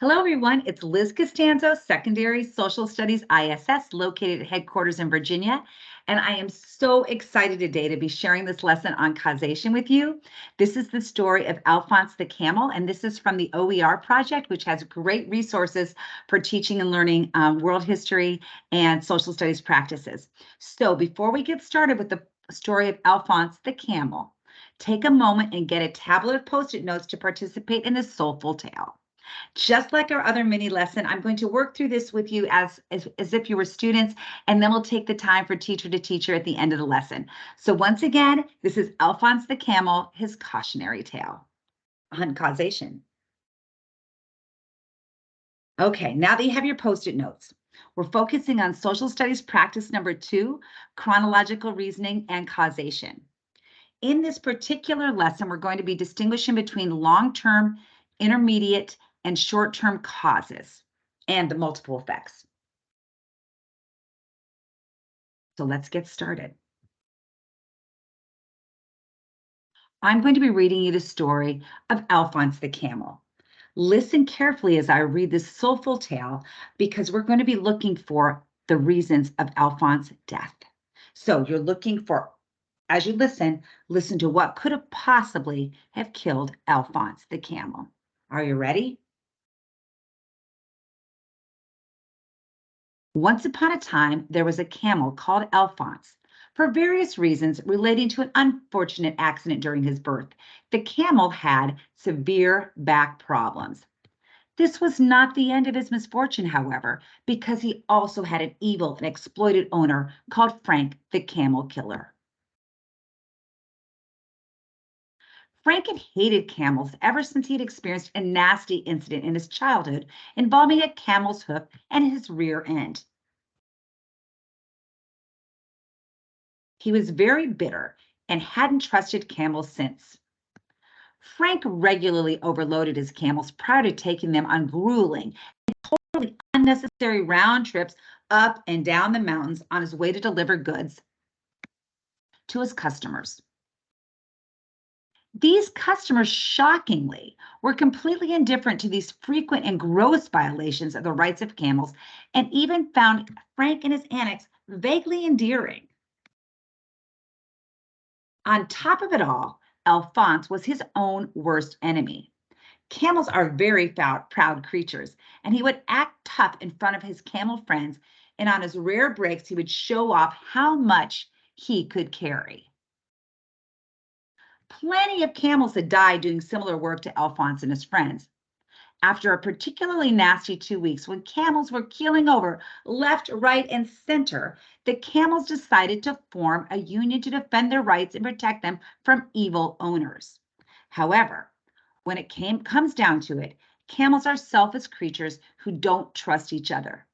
Hello, everyone. It's Liz Costanzo, Secondary Social Studies ISS, located at headquarters in Virginia. And I am so excited today to be sharing this lesson on causation with you. This is the story of Alphonse the Camel, and this is from the OER project, which has great resources for teaching and learning world history and social studies practices. So before we get started with the story of Alphonse the Camel, take a moment and get a tablet of Post-it notes to participate in this soulful tale. Just like our other mini lesson, I'm going to work through this with you as if you were students, and then we'll take the time for teacher to teacher at the end of the lesson. So once again, this is Alphonse the Camel, his cautionary tale on causation. Okay, now that you have your Post-it notes, we're focusing on social studies practice number 2, chronological reasoning and causation. In this particular lesson, we're going to be distinguishing between long-term, intermediate, and short-term causes and the multiple effects. So let's get started. I'm going to be reading you the story of Alphonse the Camel. Listen carefully as I read this soulful tale because we're going to be looking for the reasons of Alphonse's death. So you're looking for, as you listen to what could have possibly have killed Alphonse the Camel. Are you ready? Once upon a time, there was a camel called Alphonse. For various reasons relating to an unfortunate accident during his birth, the camel had severe back problems. This was not the end of his misfortune, however, because he also had an evil and exploited owner called Frank the Camel Killer. Frank had hated camels ever since he had experienced a nasty incident in his childhood involving a camel's hoof and his rear end. He was very bitter and hadn't trusted camels since. Frank regularly overloaded his camels prior to taking them on grueling and totally unnecessary round trips up and down the mountains on his way to deliver goods to his customers. These customers, shockingly, were completely indifferent to these frequent and gross violations of the rights of camels and even found Frank and his antics vaguely endearing. On top of it all, Alphonse was his own worst enemy. Camels are very proud creatures, and he would act tough in front of his camel friends, and on his rare breaks, he would show off how much he could carry. Plenty of camels had died doing similar work to Alphonse and his friends. After a particularly nasty 2 weeks when camels were keeling over left, right, and center, the camels decided to form a union to defend their rights and protect them from evil owners. However, when it comes down to it, camels are selfish creatures who don't trust each other.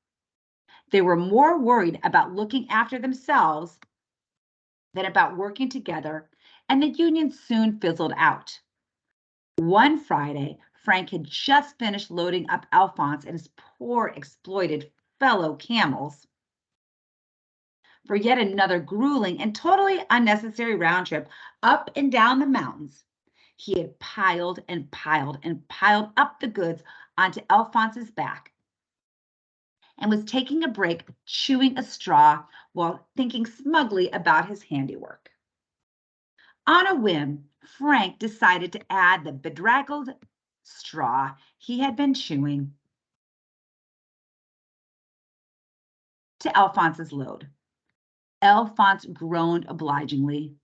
They were more worried about looking after themselves than about working together, and the union soon fizzled out. One Friday, Frank had just finished loading up Alphonse and his poor exploited fellow camels for yet another grueling and totally unnecessary round trip up and down the mountains. He had piled and piled and piled up the goods onto Alphonse's back and was taking a break, chewing a straw while thinking smugly about his handiwork. On a whim, Frank decided to add the bedraggled straw he had been chewing to Alphonse's load. Alphonse groaned obligingly.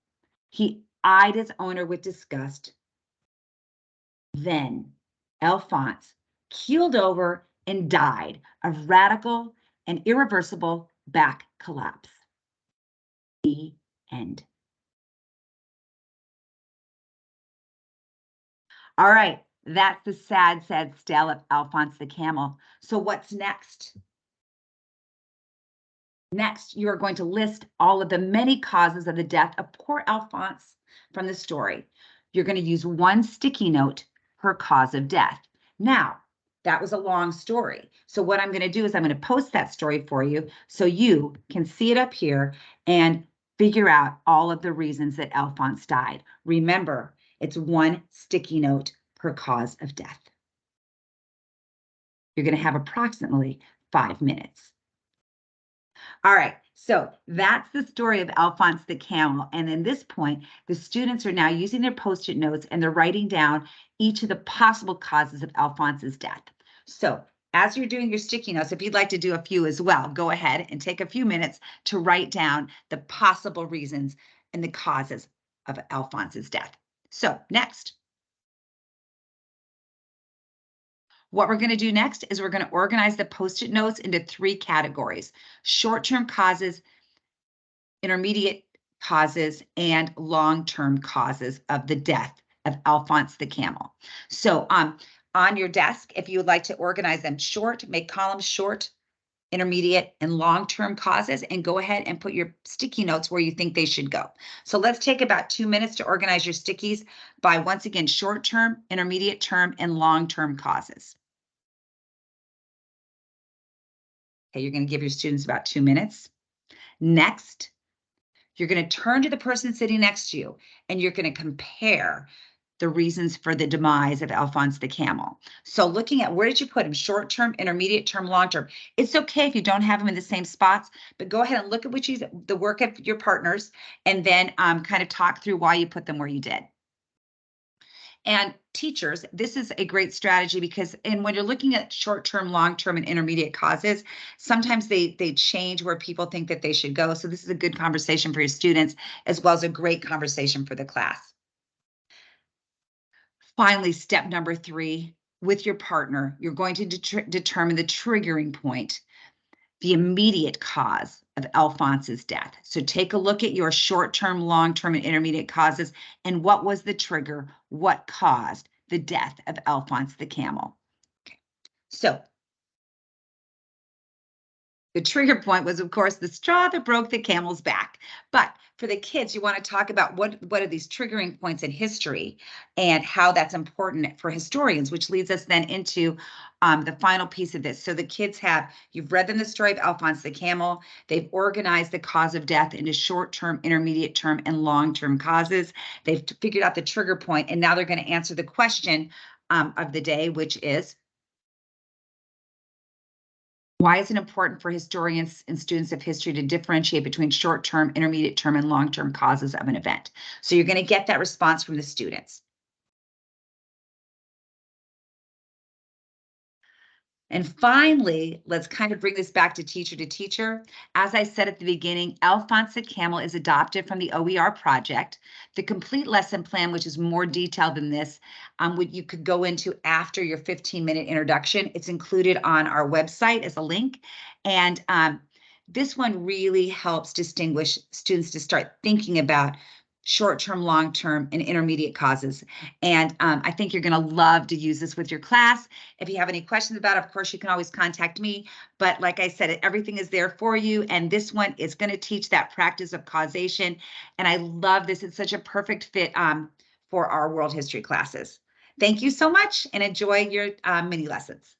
He eyed his owner with disgust. Then Alphonse keeled over and died of radical and irreversible back collapse. The end. All right, that's the sad, sad tale of Alphonse the Camel. So what's next? Next, you are going to list all of the many causes of the death of poor Alphonse from the story. You're going to use one sticky note per cause of death. Now, that was a long story. So what I'm going to do is I'm going to post that story for you so you can see it up here and figure out all of the reasons that Alphonse died. Remember, it's one sticky note per cause of death. You're going to have approximately 5 minutes. All right, so that's the story of Alphonse the Camel. And in this point, the students are now using their Post-it notes and they're writing down each of the possible causes of Alphonse's death. So as you're doing your sticky notes, if you'd like to do a few as well, go ahead and take a few minutes to write down the possible reasons and the causes of Alphonse's death. So next. What we're going to do next is we're going to organize the Post-it notes into 3 categories: short-term causes, intermediate causes, and long-term causes of the death of Alphonse the Camel. So on your desk, if you would like to organize them short, make columns short, intermediate, and long-term causes, and go ahead and put your sticky notes where you think they should go. So let's take about 2 minutes to organize your stickies by, once again, short-term, intermediate term, and long-term causes. Okay, you're going to give your students about 2 minutes. Next, you're going to turn to the person sitting next to you, and you're going to compare the reasons for the demise of Alphonse the Camel. So looking at where did you put him, short term, intermediate term, long term. It's okay if you don't have them in the same spots, but go ahead and look at the work of your partners, and then kind of talk through why you put them where you did. And teachers, this is a great strategy because, and when you're looking at short-term, long-term, and intermediate causes, sometimes they change where people think that they should go. So this is a good conversation for your students, as well as a great conversation for the class. Finally, step number 3, with your partner, you're going to determine the triggering point, the immediate cause of Alphonse's death. So take a look at your short-term, long-term, and intermediate causes, and what was the trigger? What caused the death of Alphonse the Camel? Okay. So the trigger point was, of course, the straw that broke the camel's back. But for the kids, you want to talk about what are these triggering points in history and how that's important for historians, which leads us then into the final piece of this. So the kids you've read them the story of Alphonse the Camel. They've organized the cause of death into short-term, intermediate term, and long-term causes. They've figured out the trigger point, and now they're going to answer the question of the day, which is, why is it important for historians and students of history to differentiate between short-term, intermediate term, and long-term causes of an event? So you're going to get that response from the students. And finally, let's kind of bring this back to teacher. As I said at the beginning, Alphonse the Camel is adopted from the OER project. The complete lesson plan, which is more detailed than this, what you could go into after your 15-minute introduction. It's included on our website as a link. And this one really helps distinguish students to start thinking about short-term, long-term, and intermediate causes. And I think you're going to love to use this with your class. If you have any questions about it, of course, you can always contact me. But like I said, everything is there for you. And this one is going to teach that practice of causation. And I love this. It's such a perfect fit for our world history classes. Thank you so much and enjoy your mini lessons.